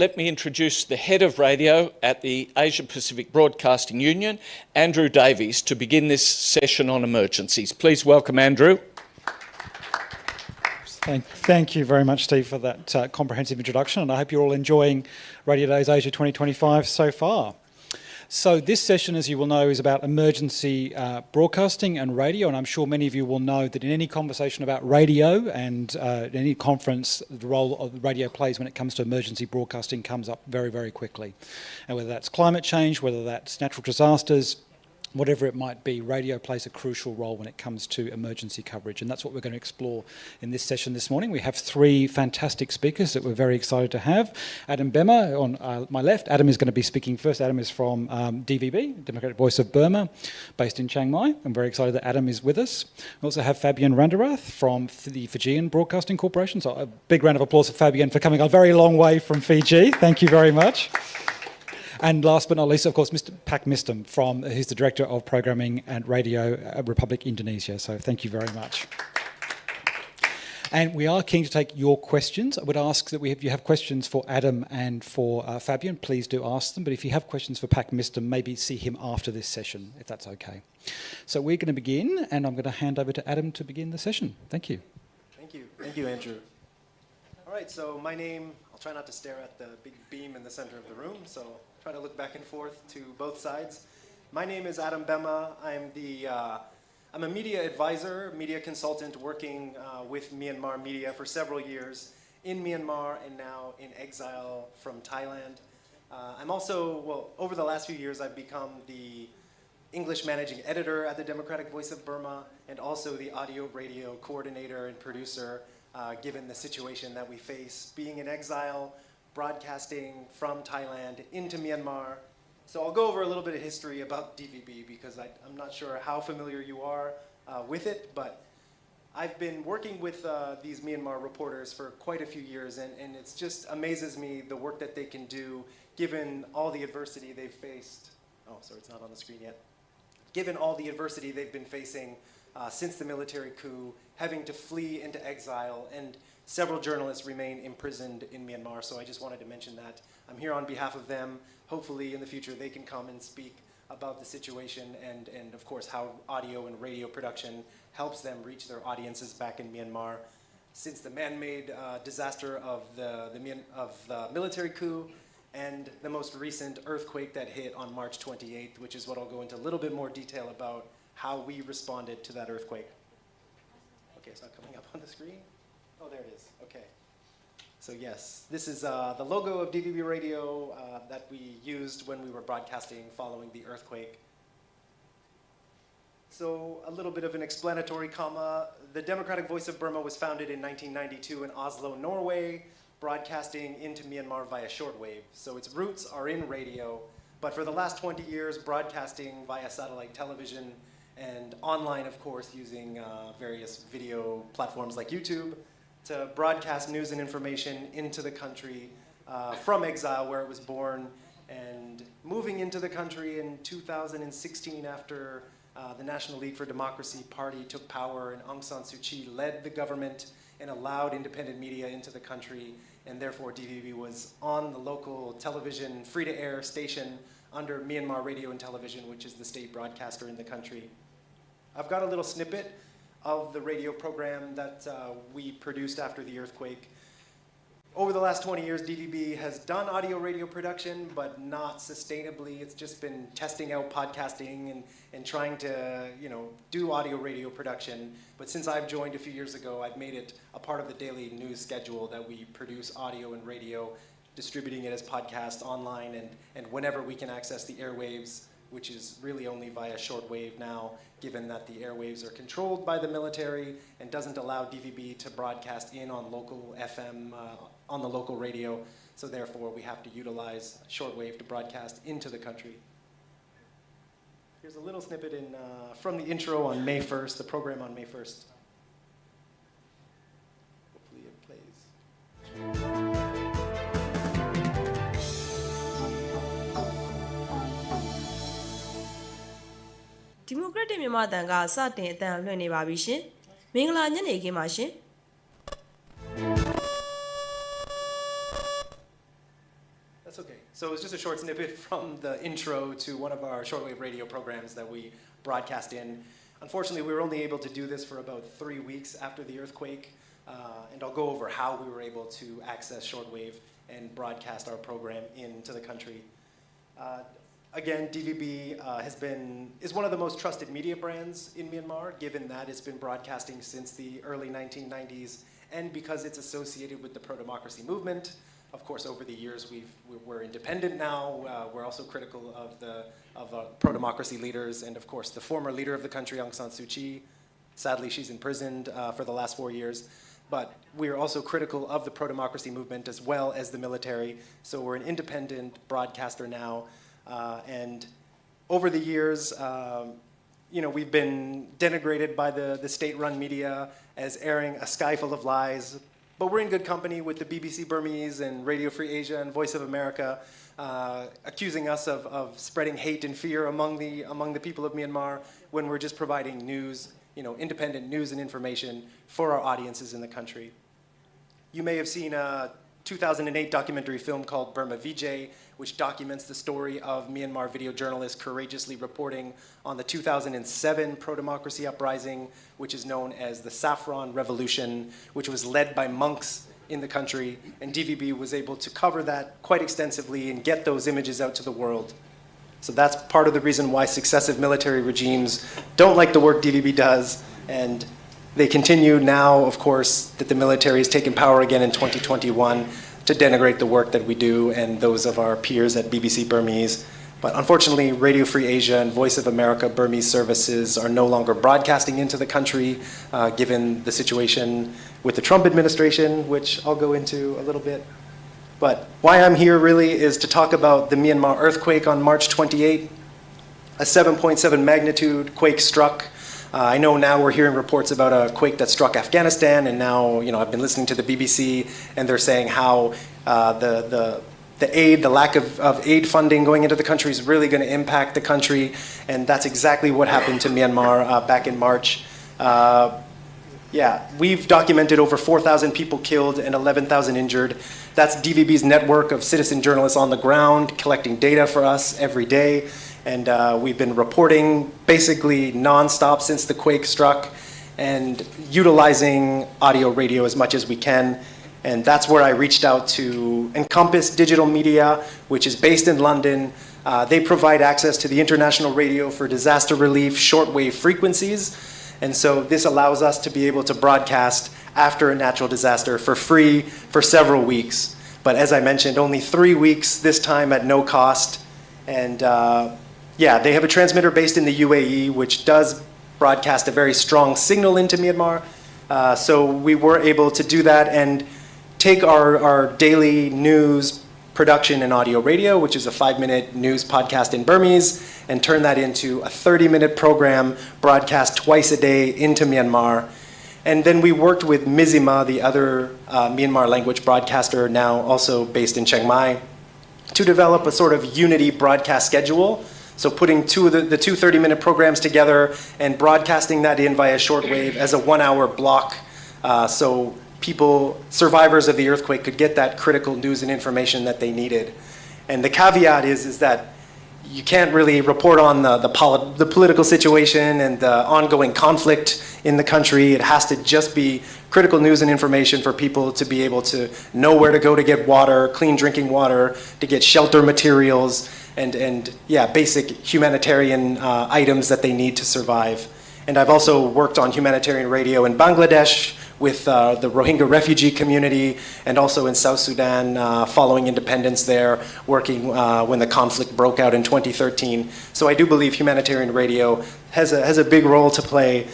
Let me introduce the head of radio at the Asia Pacific Broadcasting Union, Andrew Davies, to begin this session on emergencies. Please welcome Andrew. Thank you very much, Steve, for that comprehensive introduction, and I hope you're all enjoying Radiodays Asia 2025 so far. So this session, as you will know, is about emergency broadcasting and radio, and I'm sure many of you will know that in any conversation about radio and in any conference, the role of the radio plays when it comes to emergency broadcasting comes up very, very quickly. And whether that's climate change, whether that's natural disasters, whatever it might be, radio plays a crucial role when it comes to emergency coverage, and that's what we're going to explore in this session this morning. We have three fantastic speakers that we're very excited to have. Adam Bema on my left. Adam is going to be speaking first. Adam is from DVB, Democratic Voice of Burma, based in Chiang Mai. I'm very excited that Adam is with us. We also have Fabian Randerath from the Fijian Broadcasting Corporation. So a big round of applause for Fabian for coming a very long way from Fiji. Thank you very much. And last but not least, of course, Mr. Pak Mistam, who's the Director of Programming and Radio Republic Indonesia. So thank you very much. And we are keen to take your questions. I would ask that if you have questions for Adam and for Fabian, please do ask them. But if you have questions for Pak Mistam, maybe see him after this session, if that's okay. So we're going to begin, and I'm going to hand over to Adam to begin the session. Thank you. Thank you. Thank you, Andrew. All right, so my name, I'll try not to stare at the big beam in the center of the room, so try to look back and forth to both sides. My name is Adam Bema. I'm a media advisor, media consultant working with Myanmar media for several years in Myanmar and now in exile from Thailand. I'm also, over the last few years, I've become the English managing editor at the Democratic Voice of Burma and also the audio radio coordinator and producer, given the situation that we face being in exile, broadcasting from Thailand into Myanmar. So I'll go over a little bit of history about DVB because I'm not sure how familiar you are with it, but I've been working with these Myanmar reporters for quite a few years, and it just amazes me the work that they can do given all the adversity they've faced. Oh, sorry, it's not on the screen yet. Given all the adversity they've been facing since the military coup, having to flee into exile, and several journalists remain imprisoned in Myanmar, so I just wanted to mention that. I'm here on behalf of them. Hopefully in the future they can come and speak about the situation and of course how audio and radio production helps them reach their audiences back in Myanmar. Since the man-made disaster of the military coup and the most recent earthquake that hit on March 28th, which is what I'll go into a little bit more detail about how we responded to that earthquake. Okay, it's not coming up on the screen. Oh, there it is. Okay. So yes, this is the logo of DVB Radio that we used when we were broadcasting following the earthquake. So a little bit of an explanatory comma. The Democratic Voice of Burma was founded in 1992 in Oslo, Norway, broadcasting into Myanmar via shortwave. So its roots are in radio, but for the last 20 years, broadcasting via satellite television and online, of course, using various video platforms like YouTube, to broadcast news and information into the country from exile where it was born, and moving into the country in 2016 after the National League for Democracy Party took power and Aung San Suu Kyi led the government and allowed independent media into the country, and therefore DVB was on the local television free-to-air station under Myanmar Radio and Television, which is the state broadcaster in the country. I've got a little snippet of the radio program that we produced after the earthquake. Over the last 20 years, DVB has done audio radio production, but not sustainably. It's just been testing out podcasting and trying to, do audio radio production. But since I've joined a few years ago, I've made it a part of the daily news schedule that we produce audio and radio, distributing it as podcasts online and whenever we can access the airwaves, which is really only via shortwave now, given that the airwaves are controlled by the military and doesn't allow DVB to broadcast in on local FM, on the local radio. So therefore, we have to utilize shortwave to broadcast into the country. Here's a little snippet from the intro on May 1st, the program on May 1st. Hopefully it plays. Democratic Myanmar တန်ကစတင်အတန်လွှင့်နေပါပြီရှင်။မင်္ဂလာညနေခင်းပါရှင်။ That's okay. So it was just a short snippet from the intro to one of our shortwave radio programs that we broadcast in. Unfortunately, we were only able to do this for about 3 weeks after the earthquake, and I'll go over how we were able to access shortwave and broadcast our program into the country. Again, DVB is one of the most trusted media brands in Myanmar, given that it's been broadcasting since the early 1990s, and because it's associated with the pro-democracy movement. Of course, over the years, we're independent now. We're also critical of pro-democracy leaders, and of course, the former leader of the country, Aung San Suu Kyi. Sadly, she's imprisoned for the last 4 years. But we are also critical of the pro-democracy movement as well as the military. So we're an independent broadcaster now. And over the years, we've been denigrated by the state-run media as airing a sky full of lies. But we're in good company with the BBC Burmese and Radio Free Asia and Voice of America, accusing us of spreading hate and fear among the people of Myanmar when we're just providing news, independent news and information for our audiences in the country. You may have seen a 2008 documentary film called Burma Vijay, which documents the story of Myanmar video journalists courageously reporting on the 2007 pro-democracy uprising, which is known as the Saffron Revolution, which was led by monks in the country, and DVB was able to cover that quite extensively and get those images out to the world. So that's part of the reason why successive military regimes don't like the work DVB does, and they continue now, of course, that the military has taken power again in 2021 to denigrate the work that we do and those of our peers at BBC Burmese. But unfortunately, Radio Free Asia and Voice of America Burmese services are no longer broadcasting into the country, given the situation with the Trump administration, which I'll go into a little bit. But why I'm here really is to talk about the Myanmar earthquake on March 28. A 7.7 magnitude quake struck. I know now we're hearing reports about a quake that struck Afghanistan, and now I've been listening to the BBC, and they're saying how the lack of aid funding going into the country is really going to impact the country, and that's exactly what happened to Myanmar back in March. We've documented over 4,000 people killed and 11,000 injured. That's DVB's network of citizen journalists on the ground collecting data for us every day. And we've been reporting basically nonstop since the quake struck and utilizing audio radio as much as we can. And that's where I reached out to Encompass Digital Media, which is based in London. They provide access to the international radio for disaster relief shortwave frequencies. And so this allows us to be able to broadcast after a natural disaster for free for several weeks. But as I mentioned, only 3 weeks this time at no cost. And they have a transmitter based in the UAE, which does broadcast a very strong signal into Myanmar. So we were able to do that and take our daily news production in audio radio, which is a 5-minute news podcast in Burmese, and turn that into a 30-minute program broadcast twice a day into Myanmar. And then we worked with Mizima, the other Myanmar language broadcaster, now also based in Chiang Mai, to develop a sort of unity broadcast schedule. So putting the two 30-minute programs together and broadcasting that in via shortwave as a 1-hour block, so survivors of the earthquake could get that critical news and information that they needed. And the caveat is that you can't really report on the political situation and the ongoing conflict in the country. It has to just be critical news and information for people to be able to know where to go to get water, clean drinking water, to get shelter materials, and basic humanitarian items that they need to survive. And I've also worked on humanitarian radio in Bangladesh with the Rohingya refugee community, and also in South Sudan following independence there, working when the conflict broke out in 2013. So I do believe humanitarian radio has a big role to play.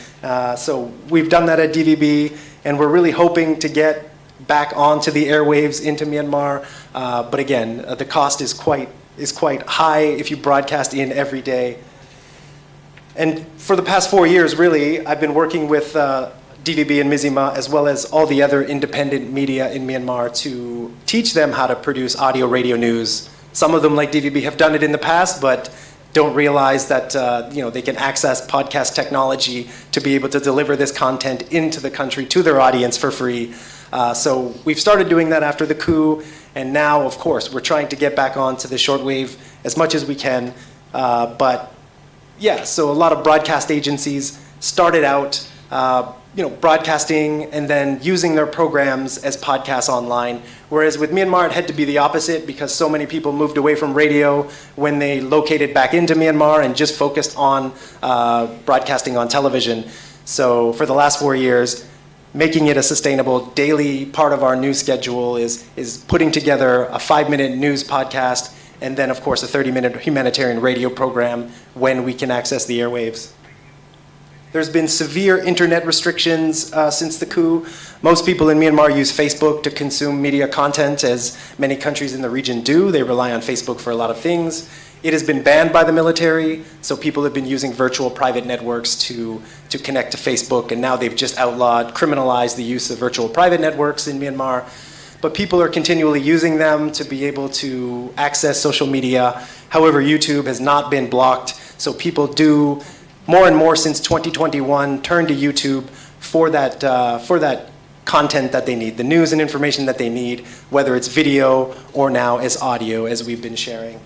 So we've done that at DVB, and we're really hoping to get back onto the airwaves into Myanmar. But again, the cost is quite high if you broadcast in every day. And for the past 4 years, really, I've been working with DVB and Mizima, as well as all the other independent media in Myanmar, to teach them how to produce audio radio news. Some of them, like DVB, have done it in the past, but don't realize that they can access podcast technology to be able to deliver this content into the country to their audience for free. So we've started doing that after the coup, And now, of course, we're trying to get back onto the shortwave as much as we can. But yeah, so a lot of broadcast agencies started out broadcasting and then using their programs as podcasts online. Whereas with Myanmar, it had to be the opposite because so many people moved away from radio when they located back into Myanmar and just focused on broadcasting on television. So for the last 4 years, making it a sustainable daily part of our news schedule is putting together a 5-minute news podcast and then, of course, a 30-minute humanitarian radio program when we can access the airwaves. There's been severe internet restrictions since the coup. Most people in Myanmar use Facebook to consume media content, as many countries in the region do. They rely on Facebook for a lot of things. It has been banned by the military, so people have been using virtual private networks to connect to Facebook, and now they've just outlawed, criminalized the use of virtual private networks in Myanmar. But people are continually using them to be able to access social media. However, YouTube has not been blocked, so people do more and more since 2021 turn to YouTube for that content that they need, the news and information that they need, whether it's video or now as audio, as we've been sharing.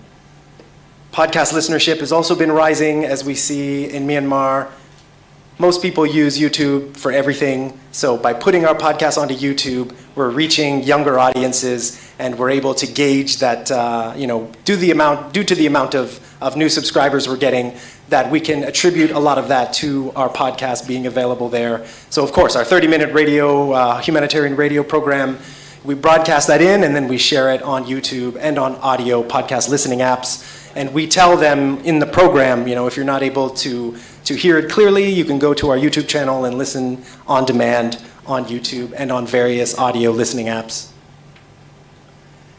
Podcast listenership has also been rising, as we see in Myanmar. Most people use YouTube for everything, so by putting our podcast onto YouTube, we're reaching younger audiences, and we're able to gauge that, due to the amount of new subscribers we're getting, that we can attribute a lot of that to our podcast being available there. So of course, our 30-minute radio, humanitarian radio program, we broadcast that in, and then we share it on YouTube and on audio podcast listening apps. And we tell them in the program, if you're not able to hear it clearly, you can go to our YouTube channel and listen on demand on YouTube and on various audio listening apps.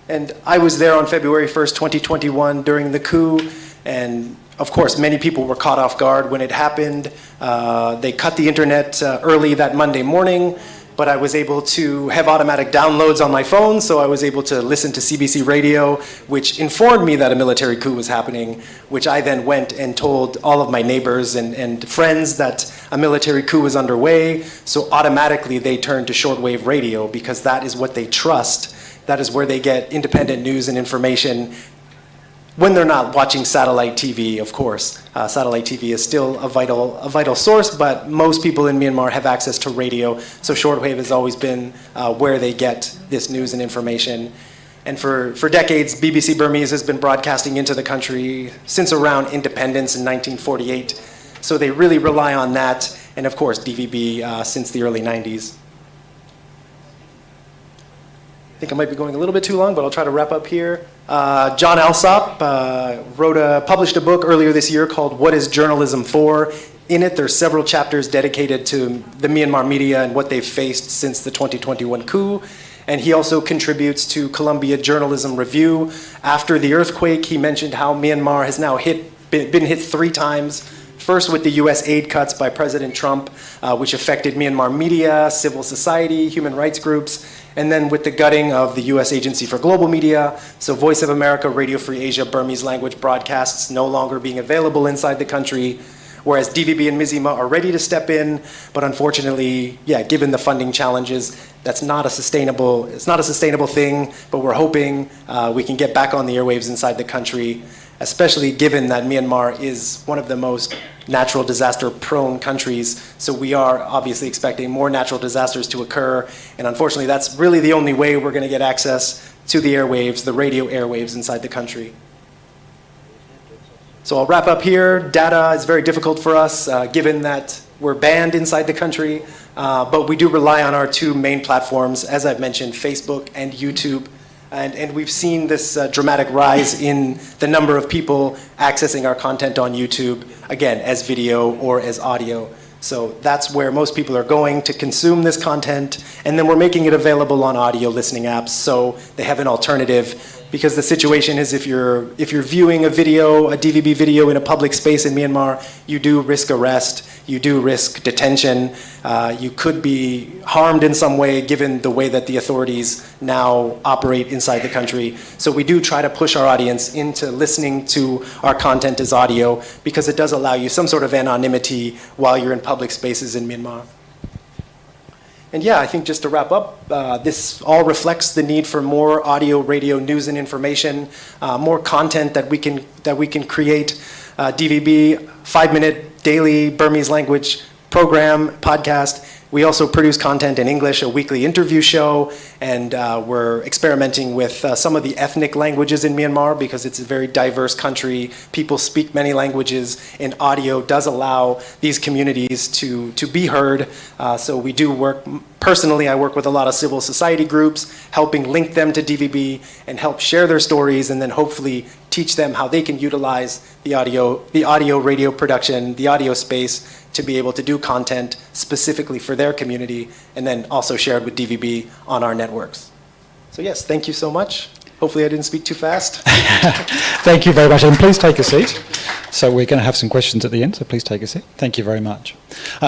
And I was there on February 1st, 2021 during the coup, and of course, many people were caught off guard when it happened. They cut the internet early that Monday morning, but I was able to have automatic downloads on my phone, so I was able to listen to CBC radio, which informed me that a military coup was happening, which I then went and told all of my neighbors and friends that a military coup was underway, so automatically they turned to shortwave radio because that is what they trust. That is where they get independent news and information when they're not watching satellite TV, of course. Satellite TV is still a vital source, but most people in Myanmar have access to radio, so shortwave has always been where they get this news and information. And for decades, BBC Burmese has been broadcasting into the country since around independence in 1948, so they really rely on that, and of course DVB since the early 90s. I think I might be going a little bit too long, but I'll try to wrap up here. John Alsop published a book earlier this year called What is Journalism For? In it, there's several chapters dedicated to the Myanmar media and what they've faced since the 2021 coup. And he also contributes to Columbia Journalism Review. After the earthquake, he mentioned how Myanmar has now been hit 3 times. First with the US aid cuts by President Trump, which affected Myanmar media, civil society, human rights groups, and then with the gutting of the US Agency for Global Media, so Voice of America, Radio Free Asia, Burmese language broadcasts no longer being available inside the country, whereas DVB and Mizima are ready to step in, but unfortunately, given the funding challenges, it's not a sustainable thing, but we're hoping we can get back on the airwaves inside the country, especially given that Myanmar is one of the most natural disaster prone countries. So we are obviously expecting more natural disasters to occur. And unfortunately, that's really the only way we're going to get access to the airwaves, the radio airwaves inside the country. So I'll wrap up here. Data is very difficult for us, given that we're banned inside the country. But we do rely on our 2 main platforms, as I've mentioned, Facebook and YouTube. And we've seen this dramatic rise in the number of people accessing our content on YouTube, again, as video or as audio. So that's where most people are going to consume this content. And then we're making it available on audio listening apps so they have an alternative. Because the situation is if you're viewing a video, a DVB video in a public space in Myanmar, you do risk arrest, you do risk detention, you could be harmed in some way given the way that the authorities now operate inside the country. So we do try to push our audience into listening to our content as audio because it does allow you some sort of anonymity while you're in public spaces in Myanmar. And yeah, I think just to wrap up, this all reflects the need for more audio, radio, news, and information, more content that we can create. DVB, 5-minute daily Burmese language program, podcast. We also produce content in English, a weekly interview show, and we're experimenting with some of the ethnic languages in Myanmar because it's a very diverse country. People speak many languages, and audio does allow these communities to be heard. So we do work, personally, I work with a lot of civil society groups, helping link them to DVB and help share their stories, and then hopefully teach them how they can utilize the audio radio production, the audio space, to be able to do content specifically for their community, and then also shared with DVB on our networks. So yes, thank you so much. Hopefully I didn't speak too fast. Thank you very much, and please take a seat. So we're going to have some questions at the end, so please take a seat. Thank you very much.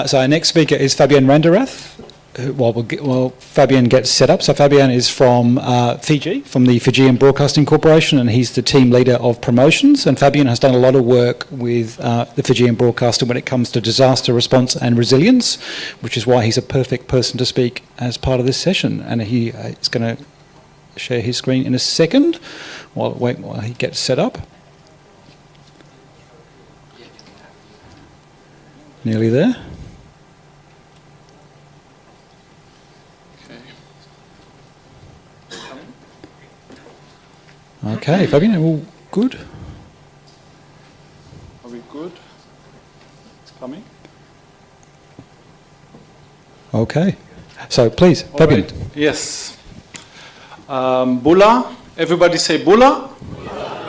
So our next speaker is Fabian Randerath. While Fabian gets set up. So Fabian is from Fiji, from the Fijian Broadcasting Corporation, and he's the team leader of promotions. And Fabian has done a lot of work with the Fijian Broadcaster when it comes to disaster response and resilience, which is why he's a perfect person to speak as part of this session. And he is going to share his screen in a second while he gets set up. Nearly there. Okay, Fabian, all good? Are we good? It's coming. Okay. So please, Fabian. Right. Yes. Bula. Everybody say bula.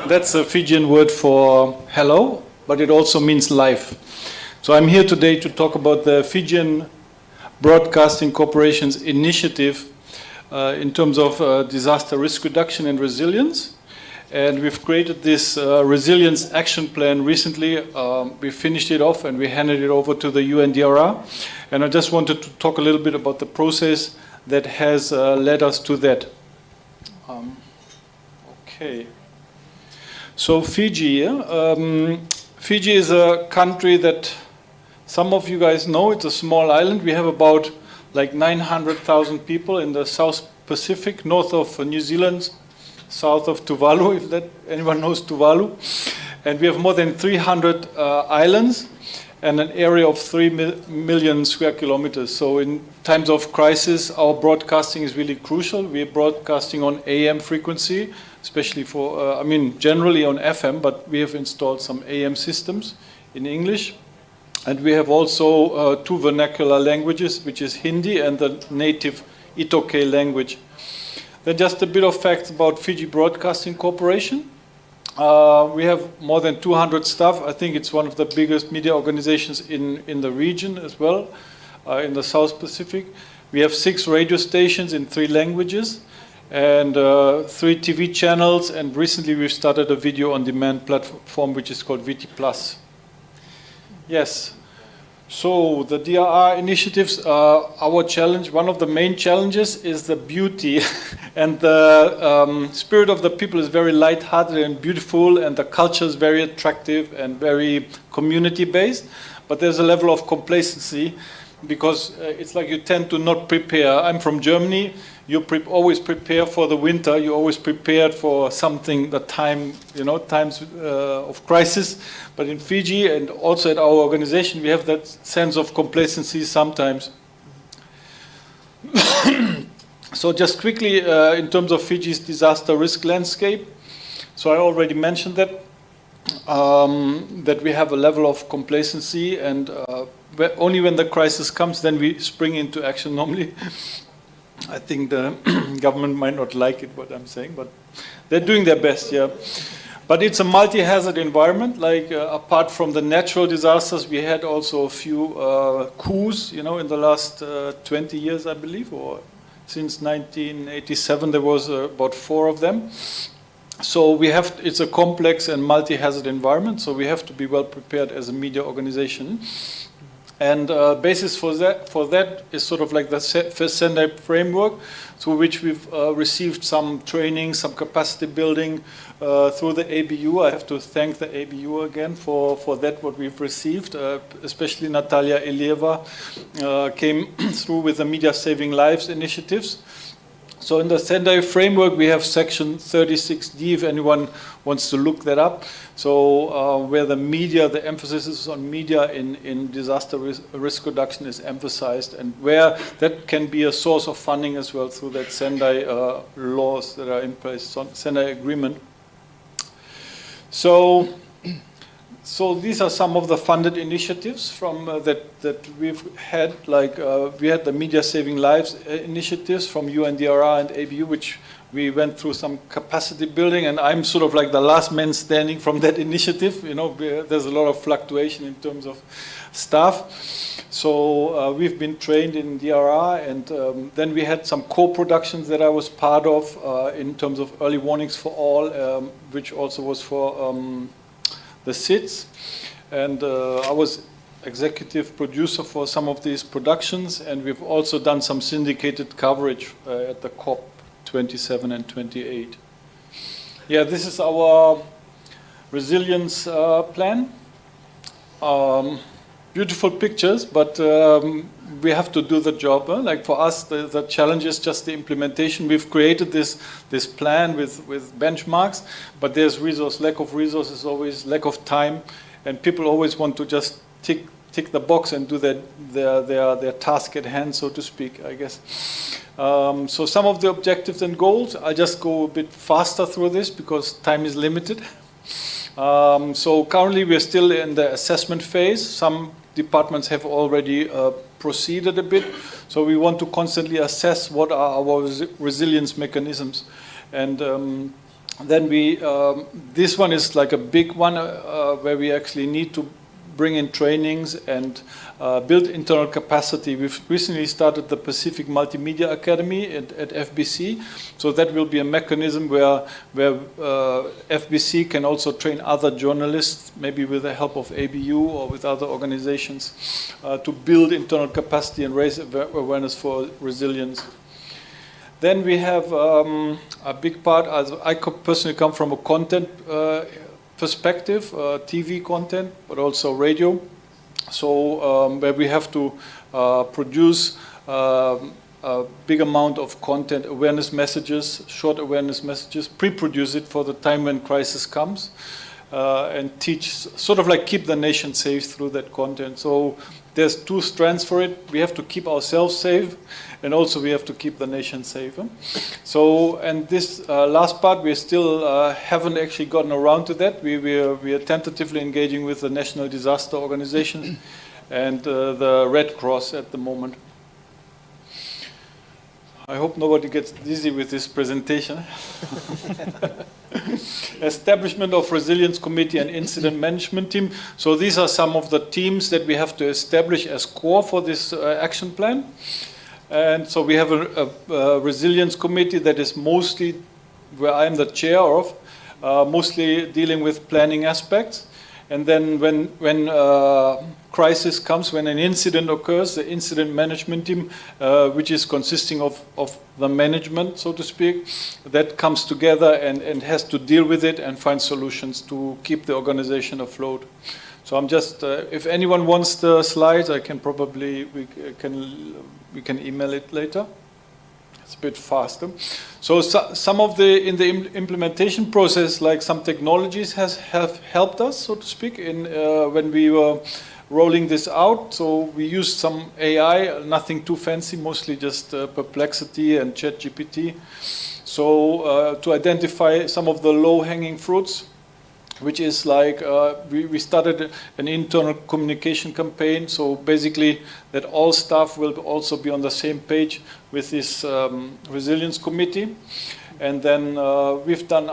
That's a Fijian word for hello, but it also means life. So I'm here today to talk about the Fijian Broadcasting Corporation's initiative in terms of disaster risk reduction and resilience. And we've created this resilience action plan recently. We finished it off and we handed it over to the UNDRR. And I just wanted to talk a little bit about the process that has led us to that. Okay. So Fiji, Fiji is a country that some of you guys know. It's a small island. We have about like 900,000 people in the South Pacific, north of New Zealand, south of Tuvalu, if that anyone knows Tuvalu. And we have more than 300 islands and an area of 3 million square kilometers. So in times of crisis, our broadcasting is really crucial. We're broadcasting on AM frequency, especially for, generally on FM, but we have installed some AM systems in English. And we have also 2 vernacular languages, which is Hindi and the native Itoke language. Then just a bit of facts about Fiji Broadcasting Corporation. We have more than 200 staff. I think it's one of the biggest media organizations in the region as well, in the South Pacific. We have 6 radio stations in 3 languages and 3 TV channels. And recently we've started a video on demand platform, which is called VT+. Yes. So the DRR initiatives, our challenge, one of the main challenges is the beauty and the spirit of the people is very light-hearted and beautiful, and the culture is very attractive and very community-based. But there's a level of complacency because it's like you tend to not prepare. I'm from Germany. You always prepare for the winter. You always prepared for something, the time, times of crisis. But in Fiji and also at our organization, we have that sense of complacency sometimes. So just quickly, in terms of Fiji's disaster risk landscape, so I already mentioned that, that we have a level of complacency, and only when the crisis comes, then we spring into action normally. I think the government might not like it, what I'm saying, but they're doing their best, yeah. But it's a multi-hazard environment. Like apart from the natural disasters, we had also a few coups, in the last 20 years, I believe, or since 1987, there was about 4 of them. So it's a complex and multi-hazard environment, so we have to be well prepared as a media organization. And basis for that is sort of like the Sendai framework, through which we've received some training, some capacity building through the ABU. I have to thank the ABU again for that, what we've received, especially Natalia Ilieva came through with the Media Saving Lives initiatives. So in the Sendai framework, we have section 36D, if anyone wants to look that up. So where the emphasis is on media in disaster risk reduction is emphasized, and where that can be a source of funding as well through that Sendai laws that are in place, Sendai agreement. So these are some of the funded initiatives from that we've had. Like we had the Media Saving Lives initiatives from UNDRR and ABU, which we went through some capacity building, and I'm sort of like the last man standing from that initiative. You know, there's a lot of fluctuation in terms of staff. So we've been trained in DRR, and then we had some co-productions that I was part of in terms of Early Warnings for All, which also was for the SIDS, and I was executive producer for some of these productions, and we've also done some syndicated coverage at the COP 27 and 28. Yeah, this is our resilience plan. Beautiful pictures, but we have to do the job. Like for us, the challenge is just the implementation. We've created this plan with benchmarks, but there's lack of resources, always lack of time, and people always want to just tick the box and do their task at hand, so to speak, I guess. So some of the objectives and goals, I'll just go a bit faster through this because time is limited. So currently we're still in the assessment phase. Some departments have already proceeded a bit. So we want to constantly assess what are our resilience mechanisms. And then this one is like a big one where we actually need to bring in trainings and build internal capacity. We've recently started the Pacific Multimedia Academy at FBC, so that will be a mechanism where FBC can also train other journalists, maybe with the help of ABU or with other organizations, to build internal capacity and raise awareness for resilience. Then we have a big part, as I personally come from a content perspective, TV content, but also radio. So where we have to produce a big amount of content, awareness messages, short awareness messages, pre-produce it for the time when crisis comes, and teach, sort of like keep the nation safe through that content. So there's two strands for it. We have to keep ourselves safe, and also we have to keep the nation safe. So, and this last part, we still haven't actually gotten around to that. We are tentatively engaging with the National Disaster Organization and the Red Cross at the moment. I hope nobody gets dizzy with this presentation. Establishment of Resilience Committee and Incident Management Team. So these are some of the teams that we have to establish as core for this action plan. And so we have a Resilience Committee that is mostly, where I'm the chair of, mostly dealing with planning aspects. And then when crisis comes, when an incident occurs, the incident management team, which is consisting of the management, so to speak, that comes together and has to deal with it and find solutions to keep the organization afloat. So I'm just, if anyone wants the slides, I can probably, we can email it later. It's a bit faster. So some of in the implementation process, like some technologies have helped us, so to speak, in when we were rolling this out. So we used some AI, nothing too fancy, mostly just Perplexity and ChatGPT. So to identify some of the low-hanging fruits, which is like we started an internal communication campaign. So basically that all staff will also be on the same page with this resilience committee. And then we've done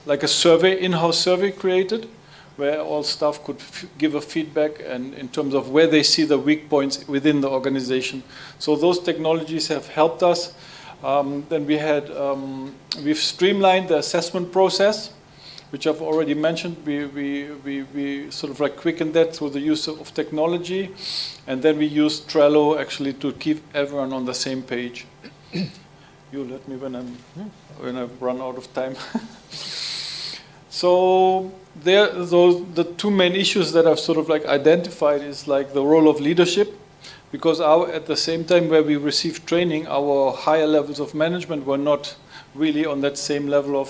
like a survey, in-house survey created, where all staff could give a feedback and in terms of where they see the weak points within the organization. So those technologies have helped us. Then we've streamlined the assessment process, which I've already mentioned. We sort of like quickened that through the use of technology, and then we used Trello actually to keep everyone on the same page. You let me when I run out of time. So the two main issues that I've sort of like identified is like the role of leadership, because at the same time where we received training, our higher levels of management were not really on that same level of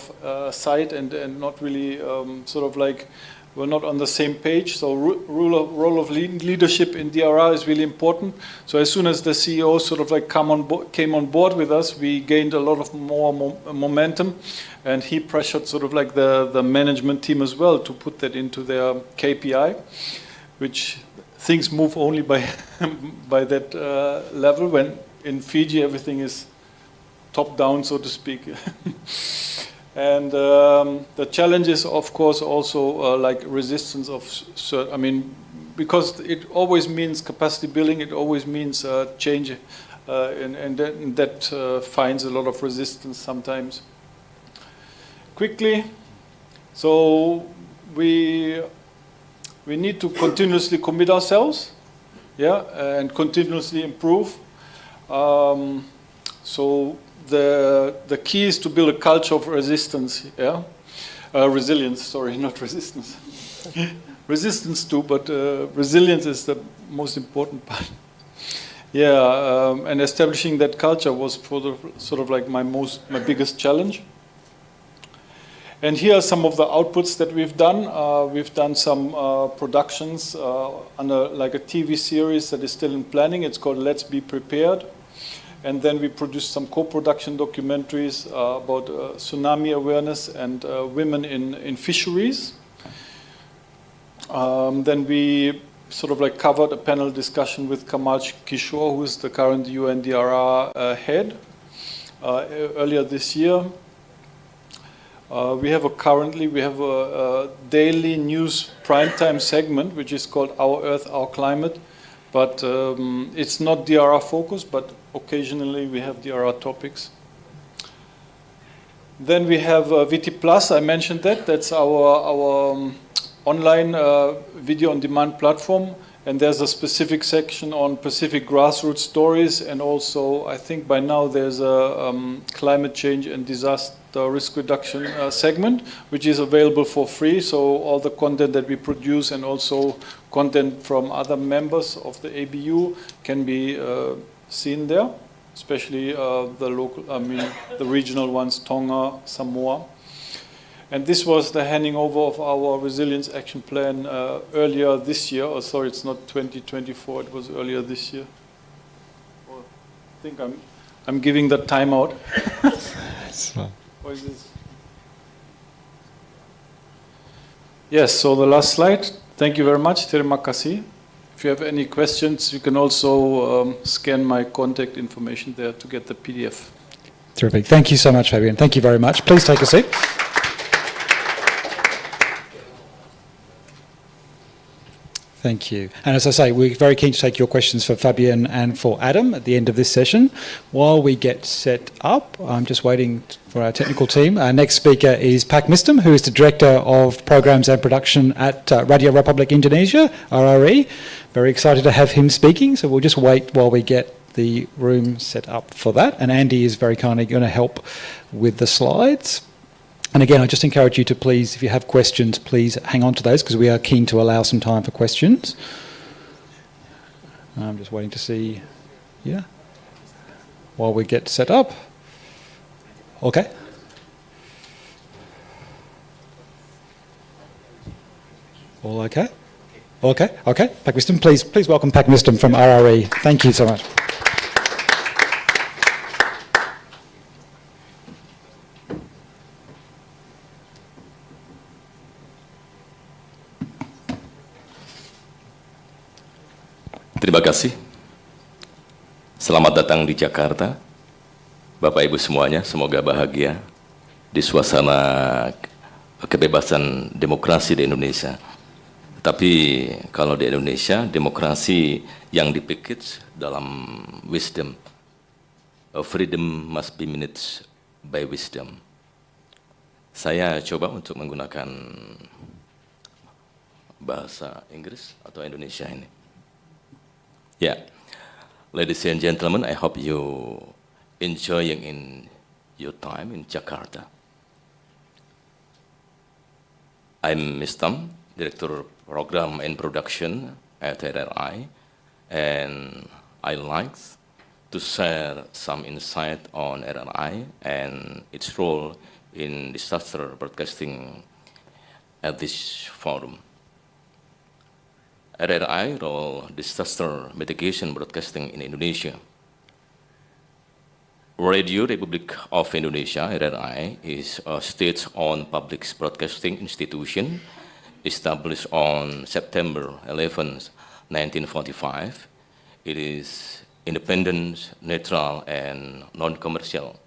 sight and not really sort of like we're not on the same page. So role of leadership in DRR is really important. So as soon as the CEO sort of like came on board with us, we gained a lot of more momentum, and he pressured sort of like the management team as well to put that into their KPI, which things move only by by that level. When in Fiji everything is top down, so to speak. And the challenge is, of course, also like resistance of, I mean, because it always means capacity building, it always means change, and that finds a lot of resistance sometimes. Quickly, so we need to continuously commit ourselves, yeah, and continuously improve. So the key is to build a culture of resistance, yeah? Resilience, sorry, not resistance. Resistance too, but resilience is the most important part. Yeah, and establishing that culture was sort of like my biggest challenge. And here are some of the outputs that we've done. We've done some productions under like a TV series that is still in planning. It's called Let's Be Prepared. And then we produced some co-production documentaries about tsunami awareness and women in fisheries. Then we sort of like covered a panel discussion with Kamal Kishore, who is the current UNDRR head, earlier this year. We have a daily news primetime segment, which is called Our Earth, Our Climate. But it's not DRR focused, but occasionally we have DRR topics. Then we have VT Plus, I mentioned that. That's our online video on demand platform. And there's a specific section on Pacific grassroots stories. And also, I think by now there's a climate change and disaster risk reduction segment, which is available for free. So all the content that we produce and also content from other members of the ABU can be seen there, especially the regional ones, Tonga, Samoa. And this was the handing over of our resilience action plan earlier this year. Oh, sorry, it's not 2024, it was earlier this year. I think I'm giving that time out. What is this? Yes, so the last slide. Thank you very much. Terima kasih. If you have any questions, you can also scan my contact information there to get the PDF. Terrific. Thank you so much, Fabian. Thank you very much. Please take a seat. Thank you. And as I say, we're very keen to take your questions for Fabian and for Adam at the end of this session. While we get set up, I'm just waiting for our technical team. Our next speaker is Pak Mistem, who is the Director of Programs and Production at Radio Republic Indonesia, RRE. Very excited to have him speaking, so we'll just wait while we get the room set up for that. And Andy is very kindly going to help with the slides. And again, I just encourage you to please, if you have questions, please hang on to those because we are keen to allow some time for questions. I'm just waiting to see, while we get set up. Okay. All okay? Okay. Pak Mistem, please welcome Pak Mistem from RRE. Thank you so much. Terima kasih. Selamat datang di Jakarta. Bapak Ibu semuanya, semoga bahagia di suasana kebebasan demokrasi di Indonesia. Tapi kalau di Indonesia, demokrasi yang dipikir dalam wisdom. Freedom must be managed by wisdom. Saya coba untuk menggunakan bahasa Inggris atau Indonesia ini. Yeah, ladies and gentlemen, I hope you enjoying in your time in Jakarta. I'm Mistam, Director Program and Production at RRI, and I like to share some insight on RRI and its role in disaster broadcasting at this forum. RRI role disaster mitigation broadcasting in Indonesia. Radio Republic of Indonesia, RRI, is a state-owned public broadcasting institution established on September 11, 1945. It is independent, neutral, and non-commercial.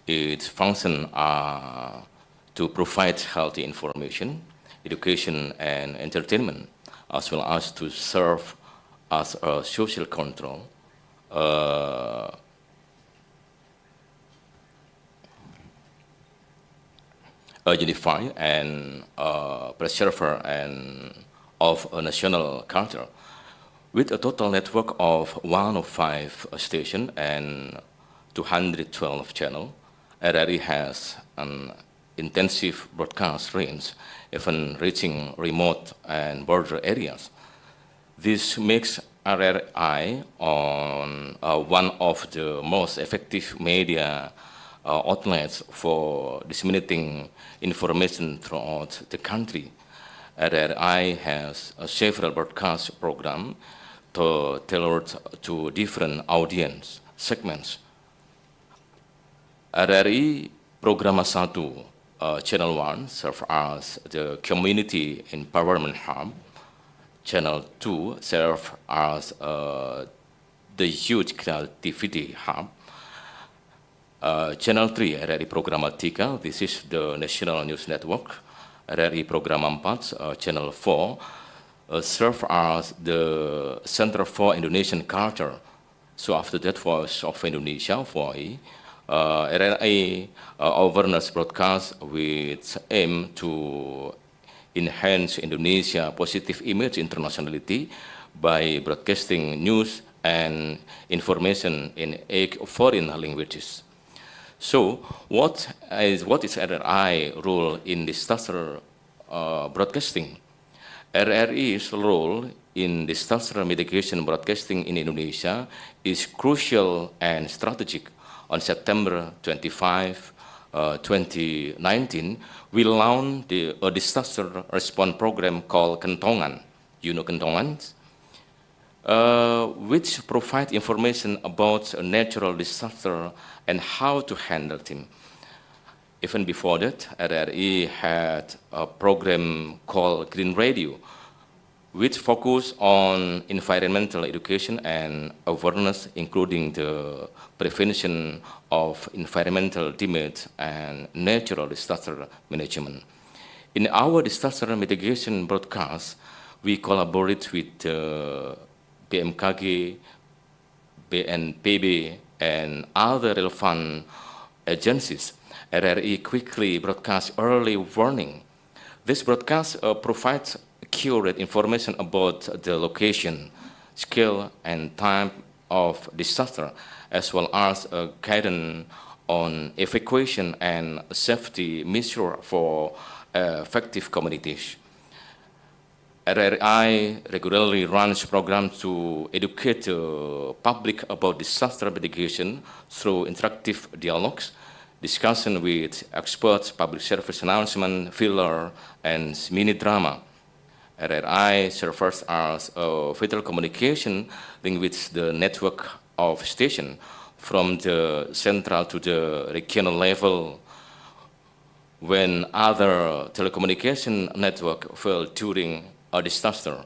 Its functions are to provide healthy information, education, and entertainment, as well as to serve as a social control, a unifier and preserver and of a national culture. With a total network of 105 stations and 212 channels, RRI has an intensive broadcast range, even reaching remote and border areas. This makes RRI one of the most effective media outlets for disseminating information throughout the country. RRI has several broadcast programs tailored to different audience segments. RRI Programa 1, Channel 1 serves as the Community Empowerment Hub. Channel 2 serves as the Youth Creativity Hub. Channel 3, RRI Programa 3, this is the National News Network. RRI Programa 4, Channel 4, serve as the Center for Indonesian Culture. So after that, Voice of Indonesia, VOI, RRI awareness broadcast with aim to enhance Indonesia positive image internationality by broadcasting news and information in 8 foreign languages. So what is RRI role in disaster broadcasting? RRI's role in disaster mitigation broadcasting in Indonesia is crucial and strategic. On September 25, 2019, we launched a disaster response program called Kentongan. You know Kentongan? Which provide information about a natural disaster and how to handle them. Even before that, RRI had a program called Green Radio, which focused on environmental education and awareness, including the prevention of environmental damage and natural disaster management. In our disaster mitigation broadcast, we collaborate with BMKG, BNPB, and other relevant agencies. RRI quickly broadcasts early warning. This broadcast provides accurate information about the location, scale, and time of disaster, as well as guidance on evacuation and safety measures for effective communities. RRI regularly runs programs to educate the public about disaster mitigation through interactive dialogues, discussion with experts, public service announcement, filler, and mini drama. RRI serves as a vital communication link with the network of stations from the central to the regional level. When other telecommunication network fail during a disaster,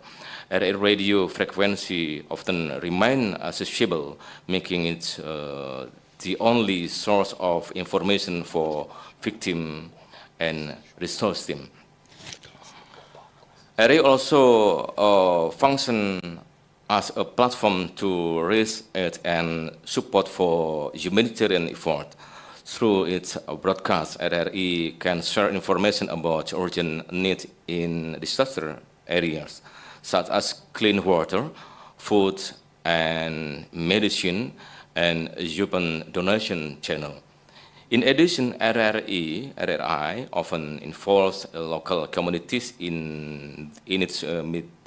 RRI radio frequency often remain accessible, making it the only source of information for victims and resource team. RRI also function as a platform to raise aid and support for humanitarian effort Through its broadcast, RRI can share information about urgent needs in disaster areas, such as clean water, food and medicine, and human donation channel. In addition, RRI often involves local communities in its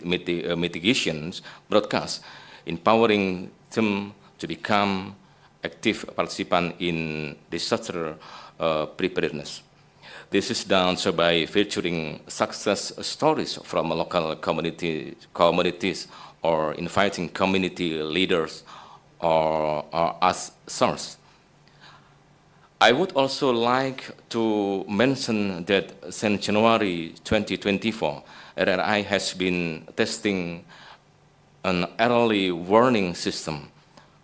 mitigations broadcast, empowering them to become active participants in disaster preparedness. This is done so by featuring success stories from local communities or inviting community leaders or as source. I would also like to mention that since January 2024, RRI has been testing an early warning system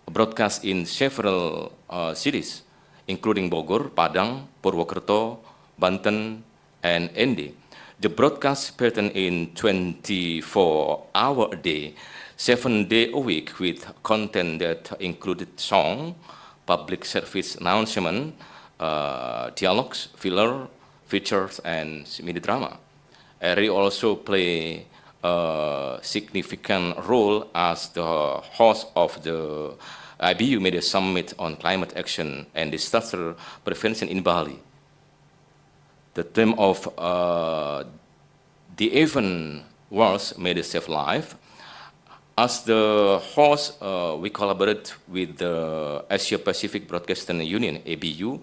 broadcast in several cities, including Bogor, Padang, Purwokerto, Banten, and Ende. The broadcast pattern in 24-hour a day, 7 days a week with content that included song, public service announcement, dialogues, filler, features, and mini drama. RRI also play a significant role as the host of the IBU Media Summit on Climate Action and Disaster Prevention in Bali. The theme of the event was Media Save Life. As the host, we collaborate with the Asia Pacific Broadcasting Union, ABU,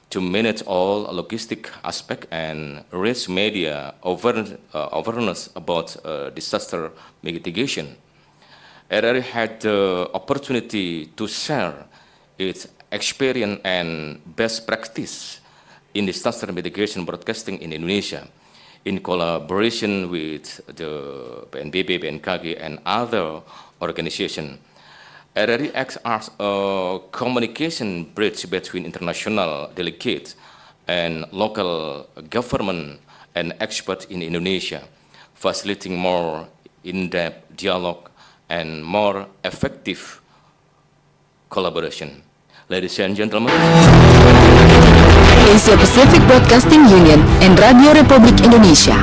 to manage all logistic aspects and raise media awareness about disaster mitigation. RRI had the opportunity to share its experience and best practice in disaster mitigation broadcasting in Indonesia, in collaboration with the BNPB, BNKG, and other organizations. RRI acts as a communication bridge between international delegates and local government and experts in Indonesia, facilitating more in-depth dialogue and more effective collaboration. Ladies and gentlemen, Asia Pacific Broadcasting Union and Radio Republik Indonesia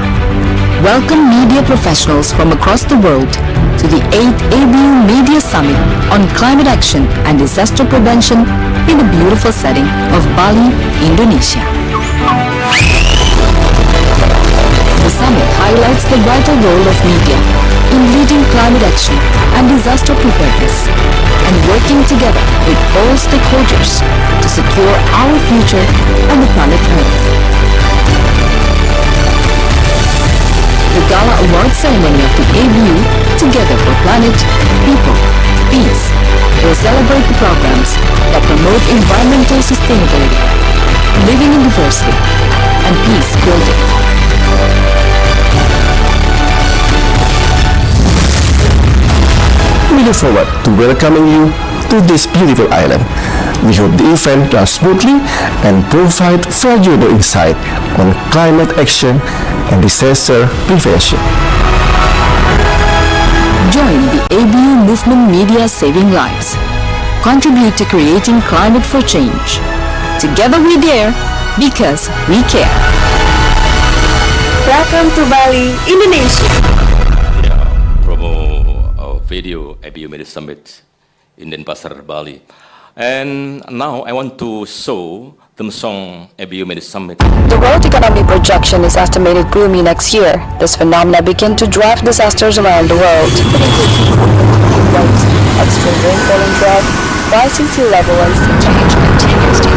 welcome media professionals from across the world to the 8th ABU Media Summit on Climate Action and Disaster Prevention in the beautiful setting of Bali, Indonesia. The summit highlights the vital role of media in leading climate action and disaster preparedness and working together with all stakeholders to secure our future on the planet Earth. The Gala Award ceremony of the ABU, Together for Planet, People, Peace, will celebrate the programs that promote environmental sustainability, living in diversity, and peace building. We look forward to welcoming you to this beautiful island. We hope the event runs smoothly and provide valuable insight on climate action and disaster prevention. Join the ABU movement Media Saving Lives. Contribute to creating climate for change. Together we dare, because we care. Welcome to Bali, Indonesia. promo video ABU Media Summit in Denpasar, Bali. And now I want to show the song ABU Media Summit. The world economic projection is estimated gloomy next year. This phenomena begin to drive disasters around the world. Extreme rainfall and drought, rising sea level and sea change continues to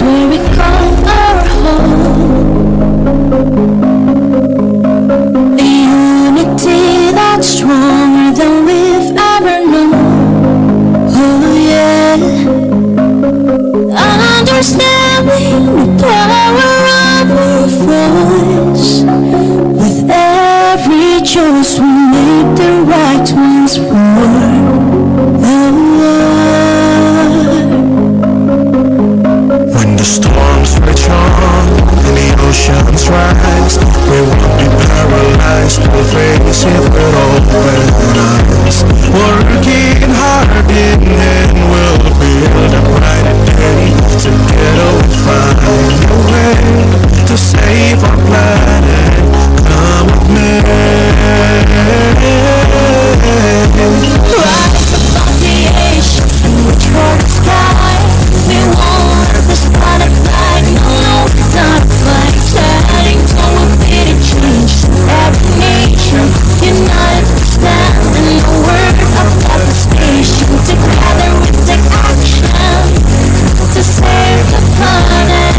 where we call our home. The unity Working hard and we'll build a brighter day. Together we'll find a way to save our planet. Come with me. Rise above the oceans and reach for the sky. We won't let this planet die. No, it's not a fight. Standing tall will be the change. Every nation united to stand. And the word of devastation. Together we take action to save the planet.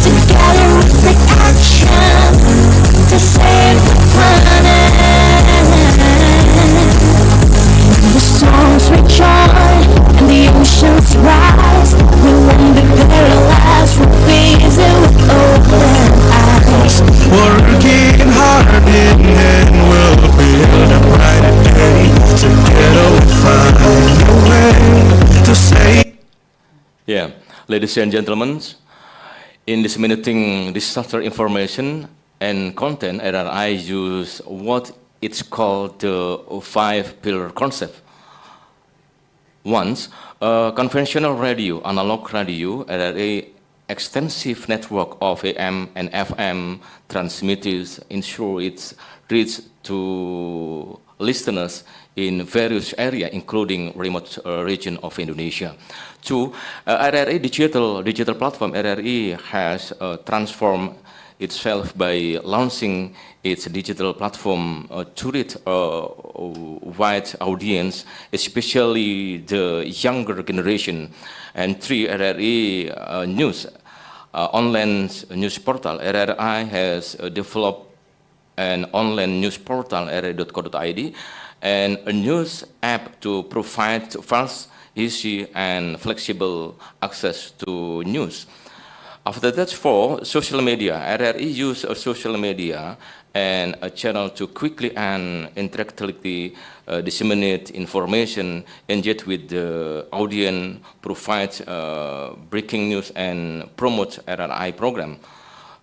Together we take action to save the planet. The storms rage on and the oceans rise. We won't be paralyzed. We'll face it with open eyes. Working hard and we'll build a brighter day. Together we'll find a way to save. Yeah, ladies and gentlemen, in disseminating disaster information and content, RRI use what it's called the 5-pillar concept. Once, conventional radio, analog radio, RRI extensive network of AM and FM transmitters ensure its reach to listeners in various areas, including remote region of Indonesia. Two, RRI digital platform RRI has transformed itself by launching its digital platform to reach a wide audience, especially the younger generation. And three, RRI news, online news portal. RRI has developed an online news portal, rri.co.id, and a news app to provide fast, easy, and flexible access to news. After that, for social media, RRI use social media and a channel to quickly and interactively disseminate information, engage with the audience, provide breaking news, and promote RRI program.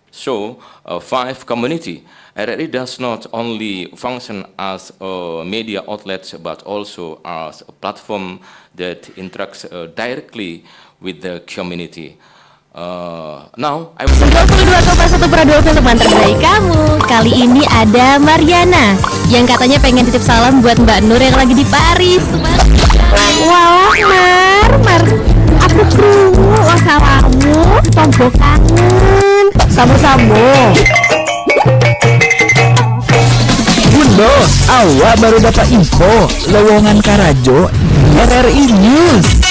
So, 5, community. RRI does not only function as a media outlet, but also as a platform that interacts directly with the community. Now, I will... 92,1 Radio untuk mantan terbaik kamu. Kali ini ada Mariana yang katanya pengen titip salam buat Mbak Nur yang lagi di Paris. Wah, Mar, aku krungu salamu, tombo kangen. Samu-samu. Bunda, awak baru dapat info lowongan Karajo RRI News.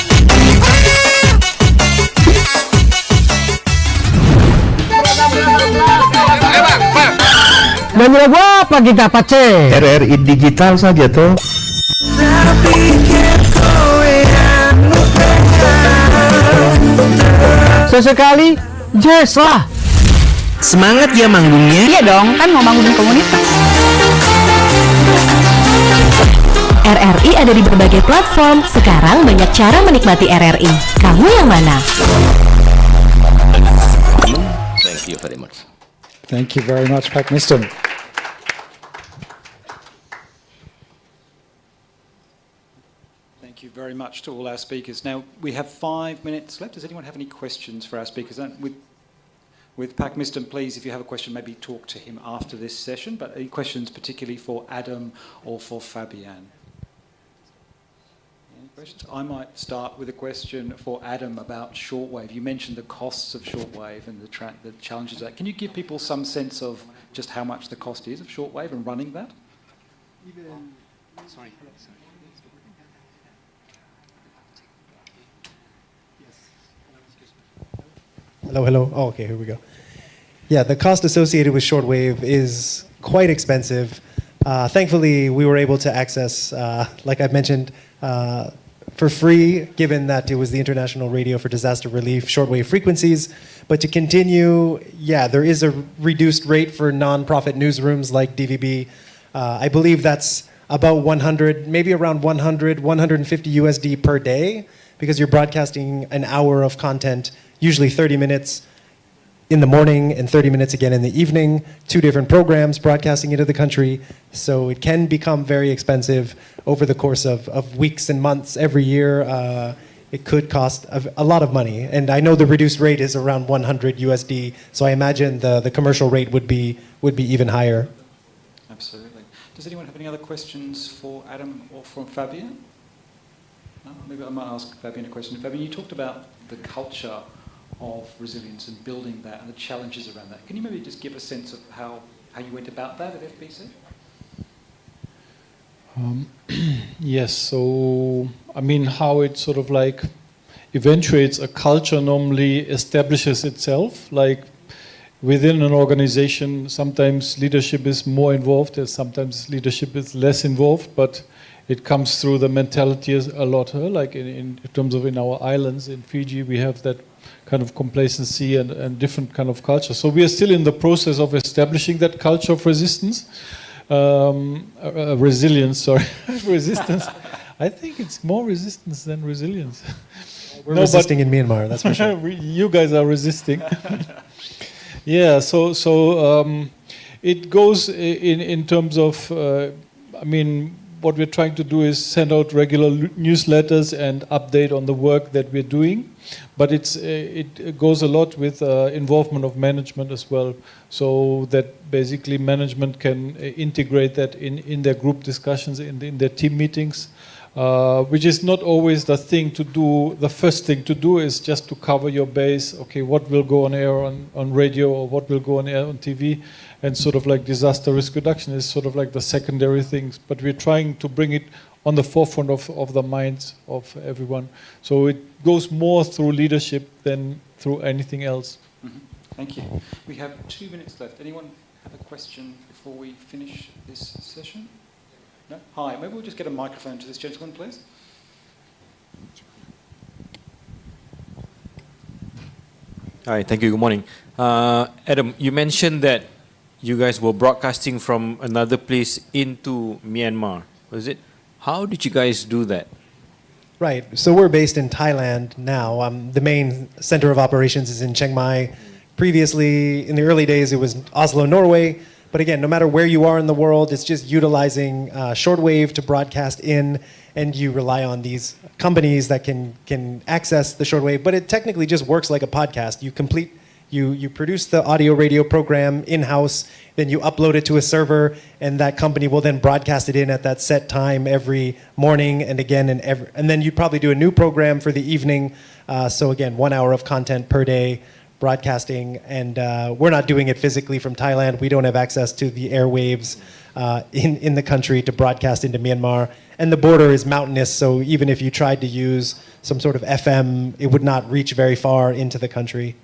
Dan lagu apa kita pace? RRI digital saja tuh. Sesekali jazz lah. Semangat ya manggungnya. Iya dong, kan mau manggung komunitas. RRI ada di berbagai platform. Sekarang banyak cara menikmati RRI. Kamu yang mana? Thank you very much. Thank you very much, Pak Miston. Thank you very much to all our speakers. Now, we have 5 minutes left. Does anyone have any questions for our speakers? And with Pak Miston, please, if you have a question, maybe talk to him after this session. But any questions particularly for Adam or for Fabian? Any questions? I might start with a question for Adam about shortwave. You mentioned the costs of shortwave and the challenges of that. Can you give people some sense of just how much the cost is of shortwave and running that? Hello. Oh, okay, here we go. Yeah, the cost associated with shortwave is quite expensive. Thankfully, we were able to access, like I've mentioned, for free, given that it was the International Radio for Disaster Relief shortwave frequencies. But to continue, yeah, there is a reduced rate for non-profit newsrooms like DVB. I believe that's about 100, maybe around 100, 150 USD per day, because you're broadcasting an hour of content, usually 30 minutes. in the morning and 30 minutes again in the evening, 2 different programs broadcasting into the country. So it can become very expensive over the course of weeks and months every year. It could cost a lot of money. And I know the reduced rate is around 100 USD, so I imagine the commercial rate would be even higher. Absolutely. Does anyone have any other questions for Adam or from Fabian? No? Maybe I might ask Fabian a question. Fabian, you talked about the culture of resilience and building that and the challenges around that. Can you maybe just give a sense of how you went about that at FBC? Yes, so I mean how it sort of like eventuates a culture normally establishes itself, like within an organization sometimes leadership is more involved and sometimes leadership is less involved, but it comes through the mentality a lot, like in terms of in our islands, in Fiji we have that kind of complacency and different kind of culture. So we are still in the process of establishing that culture of resistance. Resilience, sorry. Resistance. I think it's more resistance than resilience. We're resisting in Myanmar, that's for sure. You guys are resisting. Yeah, so it goes in terms of, I mean, what we're trying to do is send out regular newsletters and update on the work that we're doing. But it goes a lot with involvement of management as well, so that basically management can integrate that in their group discussions, in their team meetings, which is not always the thing to do. The first thing to do is just to cover your base. Okay, what will go on air on radio or what will go on air on TV, and sort of like disaster risk reduction is sort of like the secondary things. But we're trying to bring it on the forefront of the minds of everyone. So it goes more through leadership than through anything else. Mm-hmm. Thank you. We have 2 minutes left. Anyone have a question before we finish this session? No? Hi, maybe we'll just get a microphone to this gentleman, please. Hi, thank you. Good morning. Adam, you mentioned that you guys were broadcasting from another place into Myanmar, was it? How did you guys do that? Right. So we're based in Thailand now. The main center of operations is in Chiang Mai. Previously, in the early days, it was Oslo, Norway. But again, no matter where you are in the world, it's just utilizing shortwave to broadcast in, and you rely on these companies that can access the shortwave. But it technically just works like a podcast. You produce the audio radio program in-house, then you upload it to a server, and that company will then broadcast it in at that set time every morning and again, and then you'd probably do a new program for the evening. So again, 1 hour of content per day broadcasting, and we're not doing it physically from Thailand. We don't have access to the airwaves in the country to broadcast into Myanmar. And the border is mountainous, so even if you tried to use some sort of FM, it would not reach very far into the country.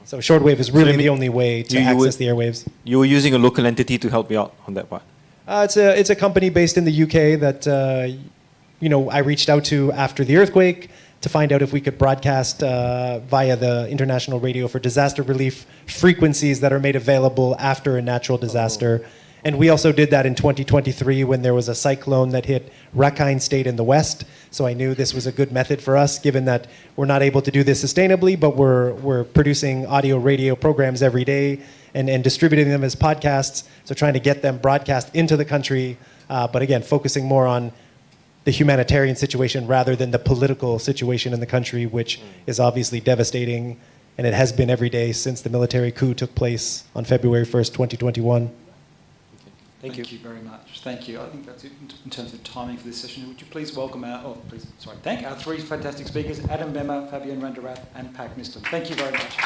So shortwave is really the only way to access the airwaves. You were using a local entity to help you out on that part? It's a company based in the UK that I reached out to after the earthquake to find out if we could broadcast via the International Radio for Disaster Relief frequencies that are made available after a natural disaster. And we also did that in 2023 when there was a cyclone that hit Rakhine State in the west. So I knew this was a good method for us, given that we're not able to do this sustainably, but we're producing audio radio programs every day and distributing them as podcasts. So trying to get them broadcast into the country, but again, focusing more on the humanitarian situation rather than the political situation in the country, which is obviously devastating, and it has been every day since the military coup took place on February 1st, 2021. Thank you very much. Thank you. I think that's it in terms of timing for this session. Would you please welcome thank our 3 fantastic speakers, Adam Bema, Fabian Randarath, and Pak Niston. Thank you very much.